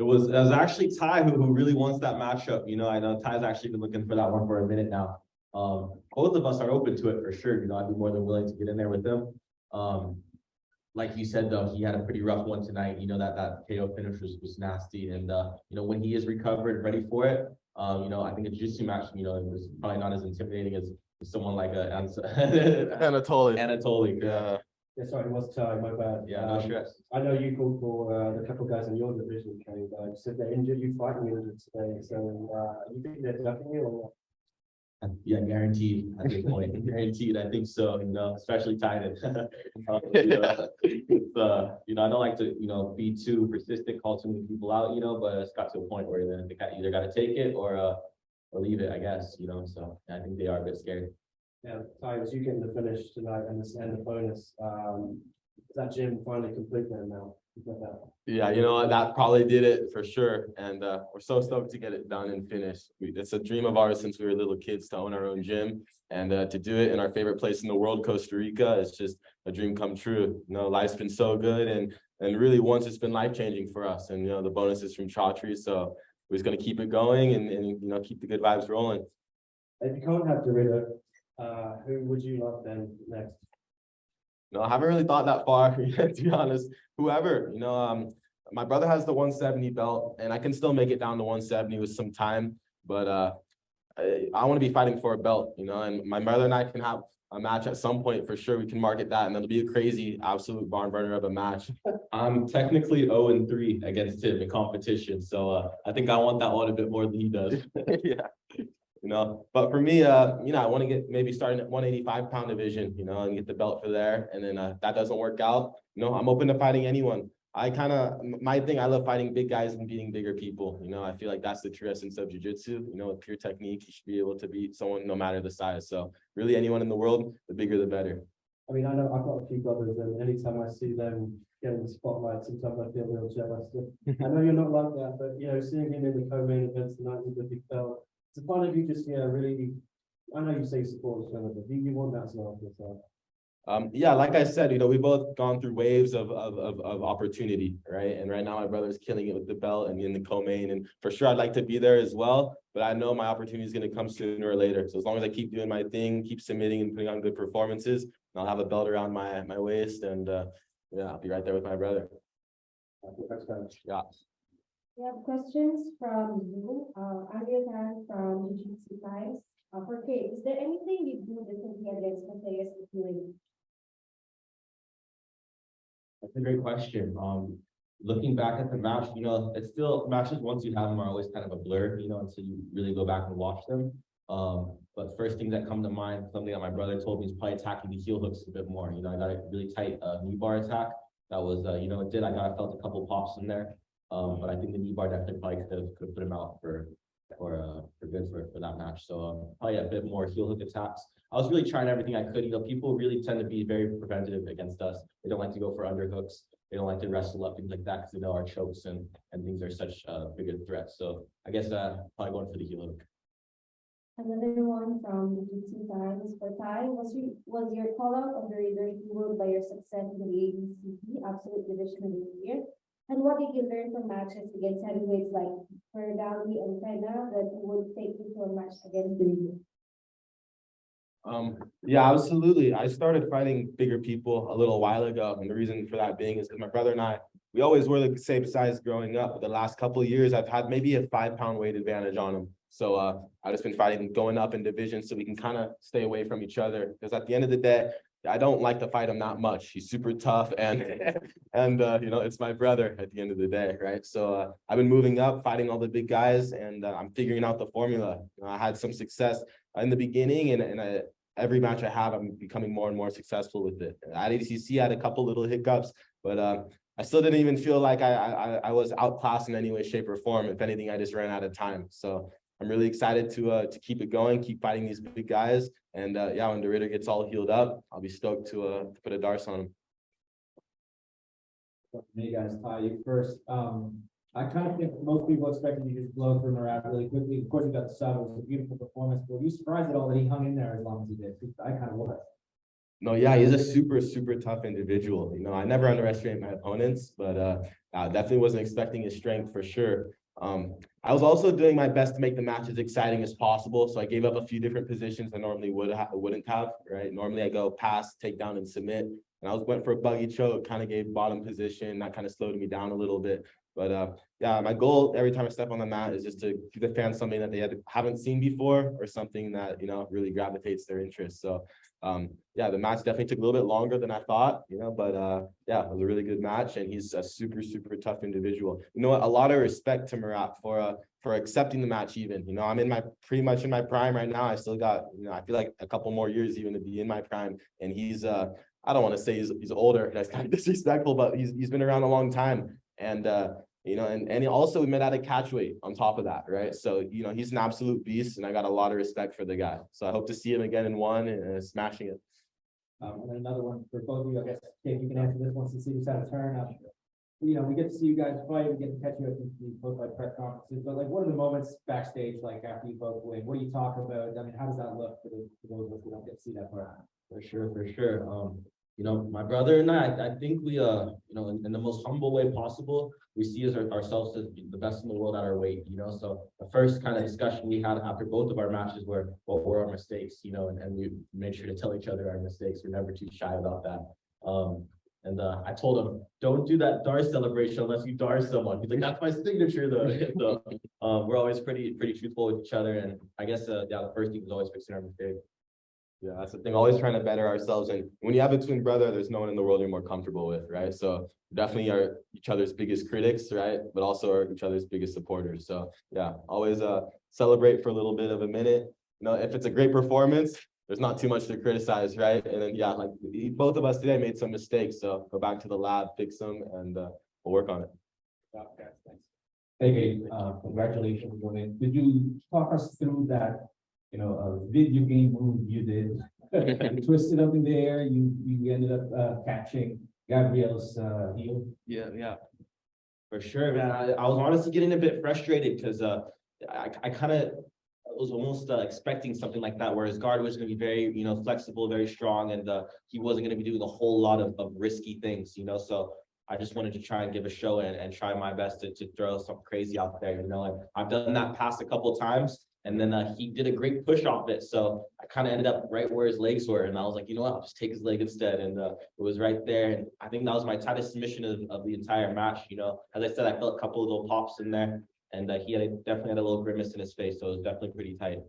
it was actually Ty who really wants that matchup. I know Ty's actually been looking for that one for a minute now. Both of us are open to it for sure. I'd be more than willing to get in there with him. Like you said though, he had a pretty rough one tonight. That KO finish was nasty, and when he is recovered, ready for it, I think a jiu-jitsu match, is probably not as intimidating as someone like Anatoly. Anatoly. Yeah, sorry, it was Ty, my bad. Yeah, no stress. I know you called for the couple guys in your division, Kade. Said they're injured, you fighting injured today. So you think they're ducking you or what? Yeah, guaranteed at this point. Guaranteed, I think so. Especially Titan. I don't like to be too persistent, call too many people out. But it's got to a point where they either got to take it or leave it, I guess. So I think they are a bit scared. Yeah, Ty, was you getting the finish tonight and the bonus? Is that gym finally complete there now? Yeah, that probably did it for sure. And we're so stoked to get it done and finished. It's a dream of ours since we were little kids to own our own gym. And to do it in our favorite place in the world, Costa Rica, it's just a dream come true. Life's been so good. And really once it's been life-changing for us. And, the bonuses from Chautry. So we're just going to keep it going and keep the good vibes rolling. If you can't have Dorito, who would you like then next? No, I haven't really thought that far, to be honest. Whoever, my brother has the 170 belt, and I can still make it down to 170 with some time. But I want to be fighting for a belt, and my brother and I can have a match at some point for sure. We can market that, and it'll be a crazy, absolute barn burner of a match. I'm technically 0-3 against him in competition, so I think I want that one a bit more than he does. Yeah. But for me, I want to get maybe starting at 185-pound division, and get the belt for there. And then that doesn't work out. I'm open to fighting anyone. My thing, I love fighting big guys and beating bigger people. I feel like that's the true essence of jiu-jitsu. With pure technique, you should be able to beat someone no matter the size. So really anyone in the world, the bigger, the better. I mean, I know I've got a few brothers, and anytime I see them getting the spotlight, sometimes I feel real jealous. I know you're not like that, but seeing him in the co-main events tonight with the big belt, it's a part of you just really. I know you say support each other, but you want that as well for yourself. Yeah, like I said, we've both gone through waves of opportunity, right? And right now my brother's killing it with the belt and in the co-main, and for sure I'd like to be there as well. But I know my opportunity is going to come sooner or later. So as long as I keep doing my thing, keep submitting and putting on good performances, I'll have a belt around my waist, and I'll be right there with my brother. Yeah. We have questions from you, Andrea Tan from Jiu-Jitsu Times. For Kade, is there anything you do differently against the players doing? That's a great question. Looking back at the match, it's still matches once you have them are always kind of a blur, until you really go back and watch them. But first things that come to mind, something that my brother told me is probably attacking the heel hooks a bit more. I got a really tight knee bar attack. That was, I felt a couple pops in there. But I think the knee bar definitely probably could have put him out for that match. So probably a bit more heel hook attacks. I was really trying everything I could. People really tend to be very preventative against us. They don't like to go for underhooks. They don't like to wrestle up, things like that, because they know our chokes and things are such bigger threats. So I guess probably going for the heel hook. Another one from the Jiu-Jitsu Times for Tye. Was your call out of the Raider fueled by your success in the ADCC Absolute Division of the Year? And what did you learn from matches against heavyweights like Fergali and Pena that you would take you to a match against the Raider? Yeah, absolutely. I started fighting bigger people a little while ago, and the reason for that being is because my brother and I, we always were the same size growing up. But the last couple of years, I've had maybe a 5-pound weight advantage on him. So I've just been fighting, going up in division, so we can kind of stay away from each other. Because at the end of the day, I don't like to fight him that much. He's super tough, and it's my brother at the end of the day, right? So I've been moving up, fighting all the big guys, and I'm figuring out the formula. I had some success in the beginning, and every match I have, I'm becoming more and more successful with it. At ADCC, I had a couple little hiccups, but I still didn't even feel like I was outclassed in any way, shape, or form. If anything, I just ran out of time. So I'm really excited to keep it going, keep fighting these big guys. And when the Ritter gets all healed up, I'll be stoked to put a darce on him. Hey guys, Tye, you first. I kind of think most people expected you to just blow through Murat really quickly. Of course, you got the sub. It was a beautiful performance. But were you surprised at all that he hung in there as long as he did? I kind of was. No, yeah, he's a super tough individual. You know, I never underestimate my opponents, but I definitely wasn't expecting his strength for sure. I was also doing my best to make the match as exciting as possible. So I gave up a few different positions I normally wouldn't have, right? Normally I go pass, take down, and submit. And I went for a buggy choke, kind of gave bottom position. That kind of slowed me down a little bit. But yeah, my goal every time I step on the mat is just to give the fans something that they haven't seen before, or something that, you know, really gravitates their interest. So yeah, the match definitely took a little bit longer than I thought, you know, but yeah, it was a really good match, and he's a super tough individual. You know what? A lot of respect to Murat for accepting the match even. You know, I'm pretty much in my prime right now. I still got, you know, I feel like a couple more years even to be in my prime. And he's I don't want to say he's older, that's kind of disrespectful, but he's been around a long time. And you know, and also we met at a catch weight on top of that, right? So, you know, he's an absolute beast, and I got a lot of respect for the guy. So I hope to see him again in one and smashing it. And then another one for both of you, I guess, Dave, you can answer this one since you just had a turn. You know, we get to see you guys fight, we get to catch you at these both like press conferences, but like, what are the moments backstage like after you both win? What do you talk about? I mean, how does that look for those of us who don't get to see that part? For sure. You know, my brother and I think we, you know, in the most humble way possible, we see ourselves as the best in the world at our weight, you know. So the first kind of discussion we had after both of our matches were what were our mistakes, you know, and we made sure to tell each other our mistakes. We're never too shy about that. And I told him, don't do that DAR celebration unless you DAR someone. He's like, that's my signature though. So we're always pretty truthful with each other. And I guess yeah, the first thing is always fixing our mistakes. Yeah, that's the thing. Always trying to better ourselves. And when you have a twin brother, there's no one in the world you're more comfortable with, right? So definitely are each other's biggest critics, right? But also are each other's biggest supporters. So yeah, always celebrate for a little bit of a minute. You know, if it's a great performance, there's not too much to criticize, right? And then yeah, like both of us today made some mistakes. So go back to the lab, fix them, and we'll work on it. Okay, thanks. Hey, congratulations on it. Did you talk us through that, you know, video game move you did? You twisted up in the air, you ended up catching Gabriel's heel. Yeah. For sure, man. I was honestly getting a bit frustrated because I kind of was almost expecting something like that, where his guard was going to be very, you know, flexible, very strong, and he wasn't going to be doing a whole lot of risky things, you know. So I just wanted to try and give a show and try my best to throw something crazy out there, you know. Like I've done that pass a couple of times, and then he did a great push off it. So I kind of ended up right where his legs were, and I was like, you know what, I'll just take his leg instead. And it was right there. And I think that was my tightest submission of the entire match. You know, as I said, I felt a couple of little pops in there, and definitely had a little grimace in his face. So it was definitely pretty tight.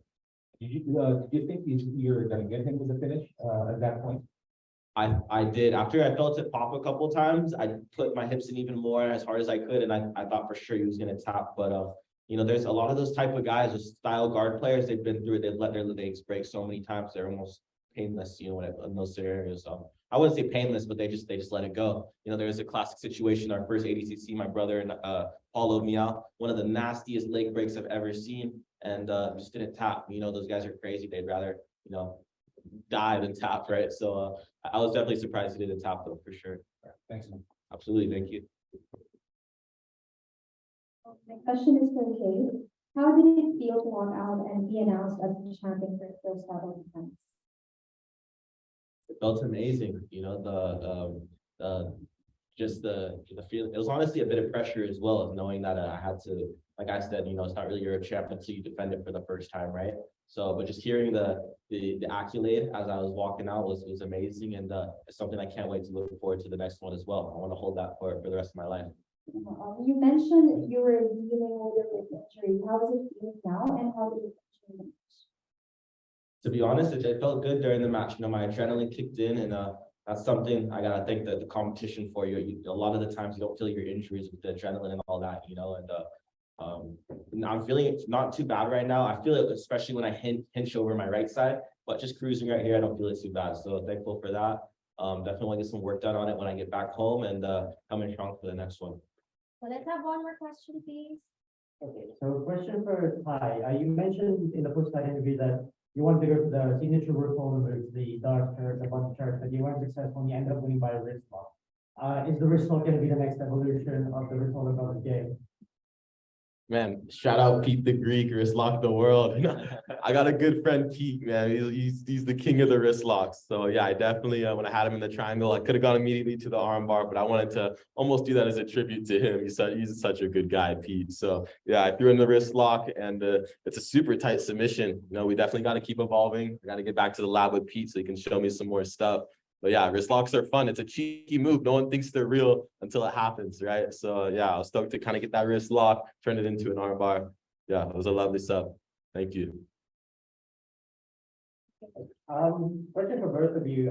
Did you think you're gonna get him to the finish at that point? I did. After I felt it pop a couple of times, I put my hips in even more as hard as I could, and I thought for sure he was gonna tap. But you know, there's a lot of those type of guys, with style guard players. They've been through it. They've let their legs break so many times. They're almost painless, you know, in those scenarios. So I wouldn't say painless, but they just let it go. You know, there was a classic situation. Our first ADCC, my brother and followed me out. One of the nastiest leg breaks I've ever seen, and just didn't tap. You know, those guys are crazy. They'd rather, you know, die than tap, right? So I was definitely surprised he didn't tap though, for sure. Thanks, man. Absolutely, thank you. My question is for Kade. How did it feel to walk out and be announced as the champion for the first title defense? It felt amazing, you know, the feel. It was honestly a bit of pressure as well, as knowing that I had to, like I said, you know, it's not really you're a champ until you defend it for the first time, right? So, but just hearing the accolade as I was walking out was amazing, and it's something I can't wait to look forward to the next one as well. I want to hold that for the rest of my life. You mentioned you were dealing with a wrist injury. How is it feeling now, and how did it change? To be honest, it felt good during the match. You know, my adrenaline kicked in, and that's something I gotta thank the competition for. A lot of the times you don't feel your injuries with the adrenaline and all that, you know. And I'm feeling it's not too bad right now. I feel it especially when I hinge over my right side, but just cruising right here, I don't feel it too bad. So thankful for that. Definitely want to get some work done on it when I get back home, and coming strong for the next one. So let's have one more question, please. Okay, so question for Tye. You mentioned in the post-fight interview that you wanted to go for the signature Ruotolo move, the dark chart, the button chart, but you weren't successful and you ended up winning by a wrist lock. Is the wrist lock going to be the next evolution of the Ruotolo game? Man, shout out Pete the Greek, wrist lock the world. I got a good friend, Pete, man. He's the king of the wrist locks. So yeah, I definitely, when I had him in the triangle, I could have gone immediately to the arm bar, but I wanted to almost do that as a tribute to him. He's such a good guy, Pete. So yeah, I threw in the wrist lock, and it's a super tight submission. You know, we definitely got to keep evolving. I got to get back to the lab with Pete so he can show me some more stuff. But yeah, wrist locks are fun. It's a cheeky move. No one thinks they're real until it happens, right? So yeah, I was stoked to kind of get that wrist lock, turn it into an arm bar. Yeah, it was a lovely sub. Thank you. Question for both of you.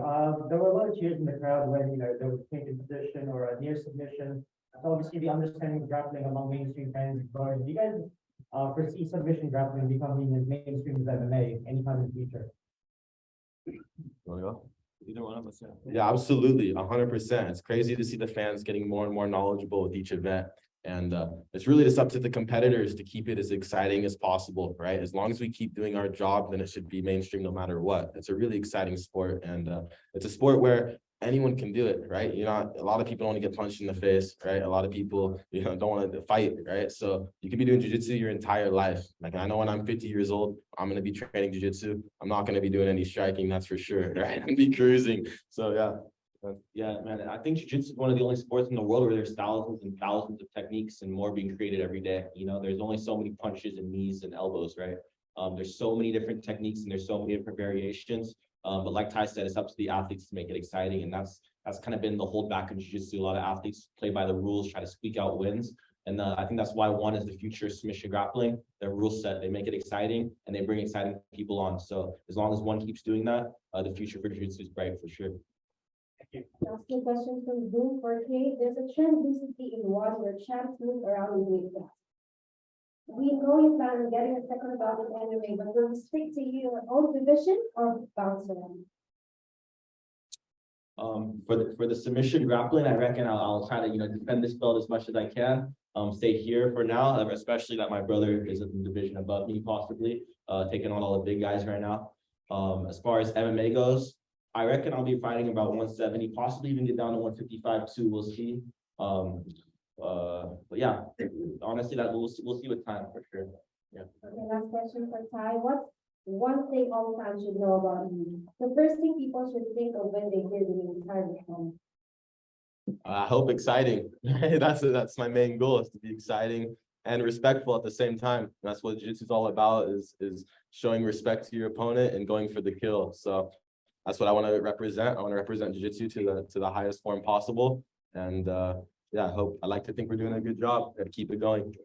There were a lot of cheers in the crowd when, you know, there was a taken position or a near submission. So obviously the understanding of grappling among mainstream fans is growing. Do you guys foresee submission grappling becoming as mainstream as MMA anytime in the future? Wanna go? Either one of us, Yeah, absolutely, 100%. It's crazy to see the fans getting more and more knowledgeable with each event. And it's really just up to the competitors to keep it as exciting as possible, right? As long as we keep doing our job, then it should be mainstream no matter what. It's a really exciting sport, and it's a sport where anyone can do it, right? You know, a lot of people don't want to get punched in the face, right? A lot of people, you know, don't want to fight, right? So you could be doing jiu-jitsu your entire life. Like, I know when I'm 50 years old, I'm going to be training jiu-jitsu. I'm not going to be doing any striking, that's for sure, right? I'm be cruising. So yeah. Yeah, man, I think jiu-jitsu is one of the only sports in the world where there's thousands and thousands of techniques and more being created every day. You know, there's only so many punches and knees and elbows, right? There's so many different techniques and there's so many different variations. But like Ty said, it's up to the athletes to make it exciting. And that's kind of been the holdback in jiu-jitsu. A lot of athletes play by the rules, try to squeak out wins. And I think that's why one is the future of submission grappling. Their rule set, they make it exciting and they bring exciting people on. So as long as one keeps doing that, the future for jiu-jitsu is bright for sure. Last two questions from Zoom for Kate. There's a trend recently in one where champs move around in weight class. We know you plan on getting a second bout in MMA, but will you stick to your own division or bounce around? For the submission grappling, I reckon I'll try to, you know, defend this belt as much as I can. Stay here for now, especially that my brother is in the division above me, possibly taking on all the big guys right now. As far as MMA goes, I reckon I'll be fighting about 170, possibly even get down to 155 too. We'll see. But yeah, honestly, that we'll see with time for sure. Yeah. Okay, last question for Ty. What's one thing all fans should know about you? The first thing people should think of when they hear the name Tye Ruotolo. I hope exciting. That's my main goal, is to be exciting and respectful at the same time. That's what jiu-jitsu is all about, is showing respect to your opponent and going for the kill. So that's what I want to represent. I want to represent jiu-jitsu to the highest form possible. And yeah, I like to think we're doing a good job. Got to keep it going.